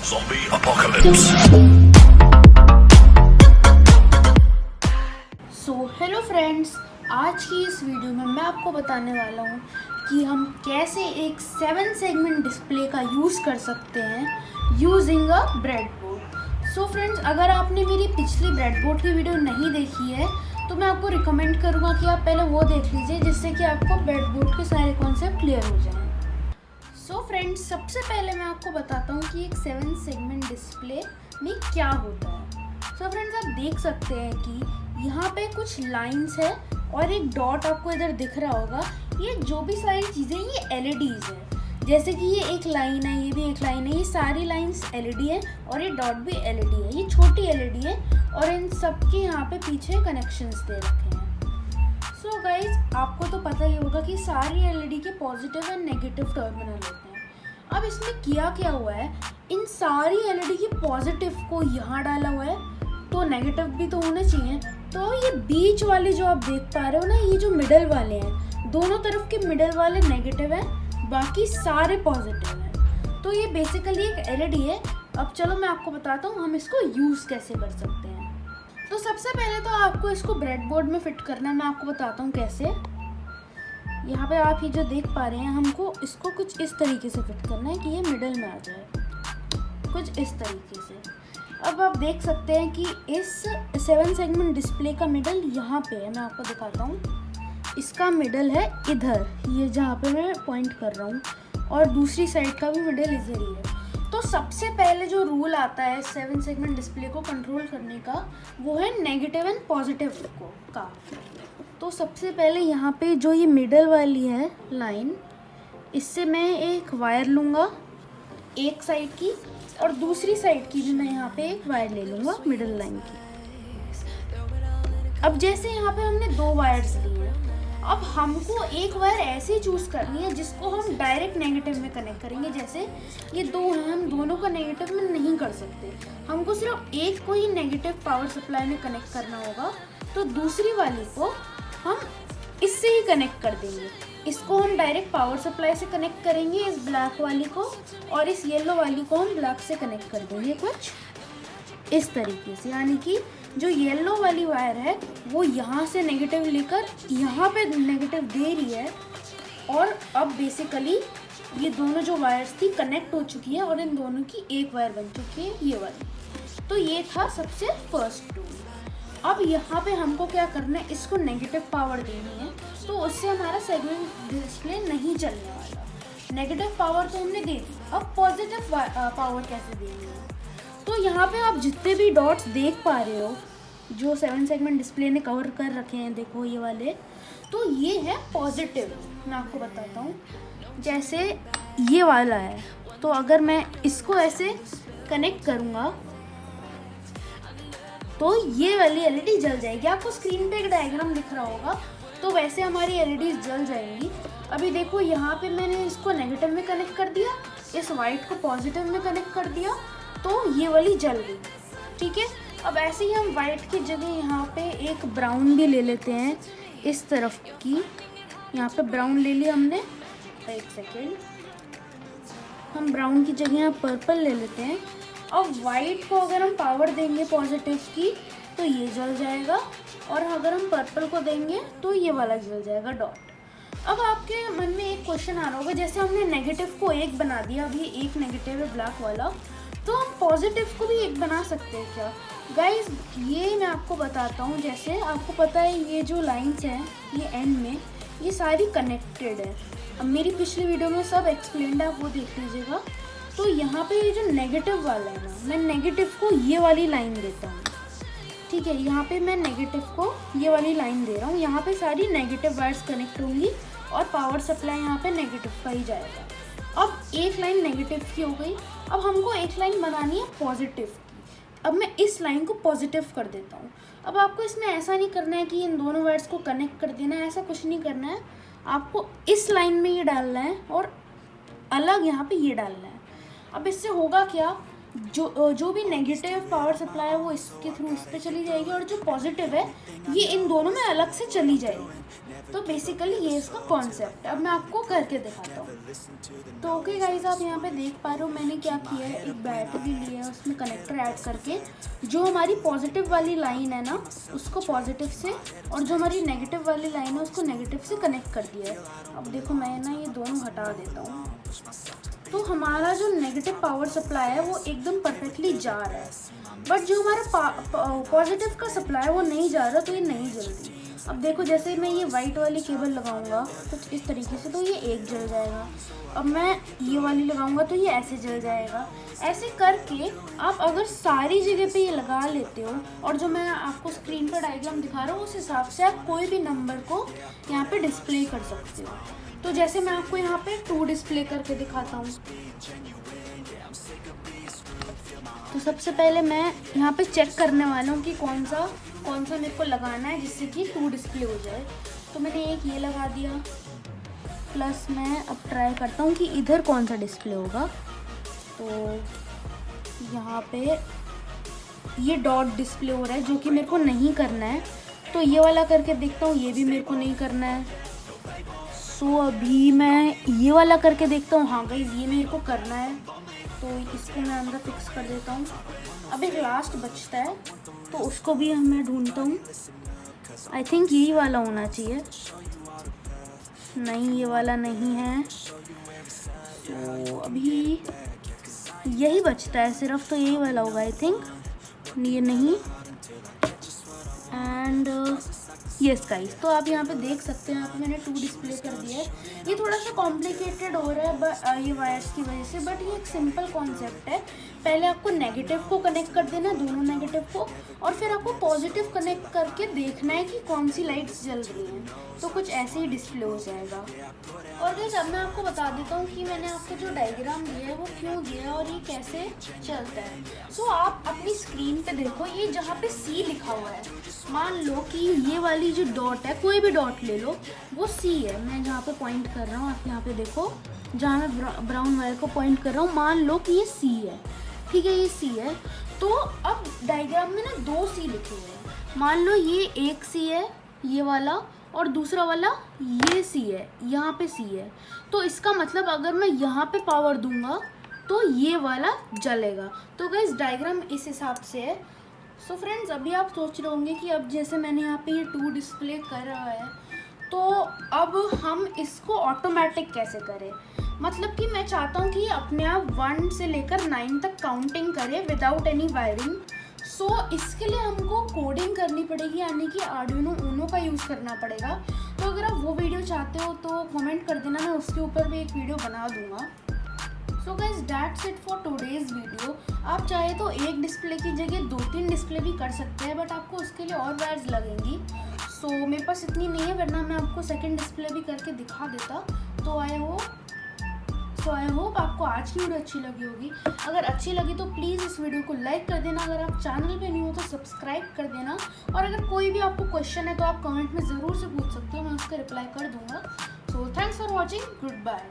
Zombie apocalypse. Hello friends, आज की इस वीडियो में मैं आपको बताने वाला हूँ कि हम कैसे एक 7 सेगमेंट डिस्प्ले का यूज़ कर सकते हैं using a breadboard. So friends, अगर आपने मेरी पिछली ब्रेडबोर्ड की वीडियो नहीं देखी है तो मैं आपको रिकमेंड करूँगा कि आप पहले वो देख लीजिए, जिससे कि आपको ब्रेडबोर्ड के सारे कॉन्सेप्ट क्लियर हो जाएं। सो फ्रेंड्स, सबसे पहले मैं आपको बताता हूँ कि एक 7 सेगमेंट डिस्प्ले में क्या होता है। सो फ्रेंड्स, आप देख सकते हैं कि यहाँ पे कुछ लाइंस है और एक डॉट आपको इधर दिख रहा होगा। ये जो भी सारी चीज़ें ये LEDs है, जैसे कि ये एक लाइन है, ये भी एक लाइन है, ये सारी लाइंस LED है और ये डॉट भी LED है। ये छोटी LED है और इन सब के यहाँ पे पीछे कनेक्शंस दे रखे हैं। सो गाइज, आपको तो पता ही होगा कि सारी LED के पॉजिटिव एंड नेगेटिव टर्मिनल होते हैं। अब इसमें किया क्या हुआ है, इन सारी LED के पॉजिटिव को यहाँ डाला हुआ है, तो नेगेटिव भी तो होने चाहिए। तो ये बीच वाले जो आप देख पा रहे हो ना, ये जो मिडल वाले हैं, दोनों तरफ के मिडल वाले नेगेटिव हैं, बाकी सारे पॉजिटिव हैं। तो ये बेसिकली एक LED है। अब चलो मैं आपको बताता हूँ हम इसको यूज़ कैसे कर सकते हैं। तो सबसे पहले तो आपको इसको ब्रेडबोर्ड में फिट करना है। मैं आपको बताता हूँ कैसे। यहाँ पे आप ये जो देख पा रहे हैं, हमको इसको कुछ इस तरीके से फिट करना है कि ये मिडल में आ जाए, कुछ इस तरीके से। अब आप देख सकते हैं कि इस 7 सेगमेंट डिस्प्ले का मिडल यहाँ पे है। मैं आपको दिखाता हूँ, इसका मिडल है इधर, ये जहाँ पे मैं पॉइंट कर रहा हूँ, और दूसरी साइड का भी मिडल इधर ही है। तो सबसे पहले जो रूल आता है 7 सेगमेंट डिस्प्ले को कंट्रोल करने का, वो है नेगेटिव एंड पॉजिटिव का। तो सबसे पहले यहाँ पे जो ये मिडल वाली है लाइन, इससे मैं एक वायर लूँगा एक साइड की, और दूसरी साइड की भी मैं यहाँ पे एक वायर ले लूँगा मिडल लाइन की। अब जैसे यहाँ पे हमने 2 वायर्स ली हैं, अब हमको एक वायर ऐसे चूज़ करनी है जिसको हम डायरेक्ट नेगेटिव में कनेक्ट करेंगे। जैसे ये 2 हैं, हम दोनों का नेगेटिव में नहीं कर सकते, हमको सिर्फ एक को ही नेगेटिव पावर सप्लाई में कनेक्ट करना होगा। तो दूसरी वाली को हम इससे ही कनेक्ट कर देंगे। इसको हम डायरेक्ट पावर सप्लाई से कनेक्ट करेंगे, इस ब्लैक वाली को, और इस येलो वाली को हम ब्लैक से कनेक्ट कर देंगे कुछ इस तरीके से। यानी कि जो येलो वाली वायर है वो यहाँ से नेगेटिव लेकर यहाँ पे नेगेटिव दे रही है, और अब बेसिकली ये दोनों जो वायर्स थी कनेक्ट हो चुकी है और इन दोनों की एक वायर बन चुकी है, ये वाली। तो ये था सबसे फर्स्ट रूल। अब यहाँ पे हमको क्या करना है, इसको नेगेटिव पावर देनी है, तो उससे हमारा सेगमेंट डिस्प्ले नहीं चलने वाला। नेगेटिव पावर तो हमने दे दी, अब पॉजिटिव पावर कैसे देनी है। तो यहाँ पे आप जितने भी डॉट्स देख पा रहे हो जो 7 सेगमेंट डिस्प्ले ने कवर कर रखे हैं, देखो ये वाले, तो ये है पॉजिटिव। मैं आपको बताता हूँ, जैसे ये वाला है, तो अगर मैं इसको ऐसे कनेक्ट करूँगा तो ये वाली LED जल जाएगी। आपको स्क्रीन पे एक डायग्राम दिख रहा होगा, तो वैसे हमारी LEDs जल जाएंगी। अभी देखो, यहाँ पे मैंने इसको नेगेटिव में कनेक्ट कर दिया, इस वाइट को पॉजिटिव में कनेक्ट कर दिया, तो ये वाली जल गई। ठीक है, अब ऐसे ही हम वाइट की जगह यहाँ पे एक ब्राउन भी ले लेते हैं इस तरफ की। यहाँ पे ब्राउन ले लिया हमने, एक सेकेंड, हम ब्राउन की जगह यहाँ पर्पल ले लेते हैं। अब वाइट को अगर हम पावर देंगे पॉजिटिव की तो ये जल जाएगा, और अगर हम पर्पल को देंगे तो ये वाला जल जाएगा डॉट। अब आपके मन में एक क्वेश्चन आ रहा होगा, जैसे हमने नेगेटिव को एक बना दिया, अभी एक नेगेटिव है ब्लैक वाला, तो हम पॉजिटिव को भी एक बना सकते हैं क्या? गाइज, ये मैं आपको बताता हूँ। जैसे आपको पता है ये जो लाइन्स हैं ये एंड में, ये सारी कनेक्टेड है। अब मेरी पिछली वीडियो में सब एक्सप्लेन्ड है, आप वो देख लीजिएगा। तो यहाँ पे ये जो नेगेटिव वाला है ना, मैं नेगेटिव को ये वाली लाइन देता हूँ। ठीक है, यहाँ पे मैं नेगेटिव को ये वाली लाइन दे रहा हूँ। यहाँ पे सारी नेगेटिव वायर्स कनेक्ट होंगी और पावर सप्लाई यहाँ पे नेगेटिव का ही जाएगा। अब एक लाइन नेगेटिव की हो गई, अब हमको एक लाइन बनानी है पॉजिटिव की। अब मैं इस लाइन को पॉजिटिव कर देता हूँ। अब आपको इसमें ऐसा नहीं करना है कि इन दोनों वायर्स को कनेक्ट कर देना है, ऐसा कुछ नहीं करना है। आपको इस लाइन में ये डालना है और अलग यहाँ पे ये डालना है। अब इससे होगा क्या, जो भी नेगेटिव पावर सप्लाई है वो इसके थ्रू इस पे चली जाएगी, और जो पॉजिटिव है ये इन दोनों में अलग से चली जाएगी। तो बेसिकली ये इसका कॉन्सेप्ट है। अब मैं आपको करके दिखाता हूँ। तो ओके गाइस, आप यहाँ पे देख पा रहे हो मैंने क्या किया है, एक बैटरी लिया है, उसमें कनेक्टर ऐड करके जो हमारी पॉजिटिव वाली लाइन है ना उसको पॉजिटिव से, और जो हमारी नेगेटिव वाली लाइन है उसको नेगेटिव से कनेक्ट कर दिया है। अब देखो मैं ना ये दोनों हटा देता हूँ, तो हमारा जो नेगेटिव पावर सप्लाई है वो एकदम परफेक्टली जा रहा है, बट जो हमारा पॉजिटिव का सप्लाई है वो नहीं जा रहा, तो ये नहीं जल रही। अब देखो जैसे मैं ये वाइट वाली केबल लगाऊंगा कुछ इस तरीके से, तो ये एक जल जाएगा। अब मैं ये वाली लगाऊंगा तो ये ऐसे जल जाएगा। ऐसे करके आप अगर सारी जगह पे ये लगा लेते हो, और जो मैं आपको स्क्रीन पर डायग्राम दिखा रहा हूँ उस हिसाब से आप कोई भी नंबर को यहाँ पे डिस्प्ले कर सकते हो। तो जैसे मैं आपको यहाँ पे 2 डिस्प्ले करके दिखाता हूँ। तो सबसे पहले मैं यहाँ पे चेक करने वाला हूँ कि कौन सा मेरे को लगाना है जिससे कि 2 डिस्प्ले हो जाए। तो मैंने एक ये लगा दिया, प्लस मैं अब ट्राई करता हूँ कि इधर कौन सा डिस्प्ले होगा। तो यहाँ पे ये डॉट डिस्प्ले हो रहा है जो कि मेरे को नहीं करना है, तो ये वाला करके देखता हूँ, ये भी मेरे को नहीं करना है। सो अभी मैं ये वाला करके देखता हूँ। हाँ गाइस, ये मेरे को करना है, तो इसको मैं अंदर फिक्स कर देता हूँ। अब एक लास्ट बचता है, तो उसको भी मैं ढूंढता हूँ। आई थिंक यही वाला होना चाहिए। नहीं, ये वाला नहीं है। तो अभी यही बचता है सिर्फ, तो यही वाला होगा आई थिंक। ये नहीं, एंड यस गाइस, तो आप यहाँ पे देख सकते हैं, यहाँ पे मैंने 2 डिस्प्ले कर दिया है। ये थोड़ा सा कॉम्प्लिकेटेड हो रहा है ये वायर्स की वजह से, बट ये एक सिंपल कॉन्सेप्ट है। पहले आपको नेगेटिव को कनेक्ट कर देना, दोनों नेगेटिव को, और फिर आपको पॉजिटिव कनेक्ट करके देखना है कि कौन सी लाइट्स जल रही हैं। तो कुछ ऐसे ही डिस्प्ले हो जाएगा। और गाइस अब मैं आपको बता देता हूँ कि मैंने आपको जो डायग्राम दिया है वो क्यों दिया है और ये कैसे चलता है। सो आप अपनी स्क्रीन पे देखो, ये जहाँ पे C लिखा हुआ है, मान लो कि ये वाली जो डॉट है, कोई भी डॉट ले लो, वो C है। मैं जहाँ पे पॉइंट कर रहा हूँ, आप यहाँ पे देखो, जहाँ मैं ब्राउन वायर को पॉइंट कर रहा हूँ, मान लो कि ये C है, ठीक है, ये C है। तो अब डायग्राम में ना 2 C लिखे हुए हैं। मान लो ये एक C है, ये वाला, और दूसरा वाला ये C है, यहाँ पे C है। तो इसका मतलब अगर मैं यहाँ पे पावर दूंगा तो ये वाला जलेगा। तो गाइस डायग्राम इस हिसाब से है। सो फ्रेंड्स, अभी आप सोच रहे होंगे कि अब जैसे मैंने यहाँ पे ये 2 डिस्प्ले कर रहा है, तो अब हम इसको ऑटोमेटिक कैसे करें। मतलब कि मैं चाहता हूँ कि अपने आप 1 से लेकर 9 तक काउंटिंग करे विदाउट एनी वायरिंग। सो इसके लिए हमको कोडिंग करनी पड़ेगी, यानी कि आर्डुइनो ऊनो का यूज़ करना पड़ेगा। तो अगर आप वो वीडियो चाहते हो तो कमेंट कर देना, मैं उसके ऊपर भी एक वीडियो बना दूंगा। So guys that's it for today's video. आप चाहे तो एक डिस्प्ले की जगह 2-3 डिस्प्ले भी कर सकते हैं, बट आपको उसके लिए और वायर्स लगेंगी। सो मेरे पास इतनी नहीं है, वरना मैं आपको सेकंड डिस्प्ले भी करके दिखा देता। तो आई होप आपको आज की वीडियो अच्छी लगी होगी। अगर अच्छी लगी तो प्लीज़ इस वीडियो को लाइक कर देना। अगर आप चैनल पे नहीं हो तो सब्सक्राइब कर देना। और अगर कोई भी आपको क्वेश्चन है तो आप कमेंट में ज़रूर से पूछ सकते हो, मैं उसका रिप्लाई कर दूँगा। So thanks for watching, good bye.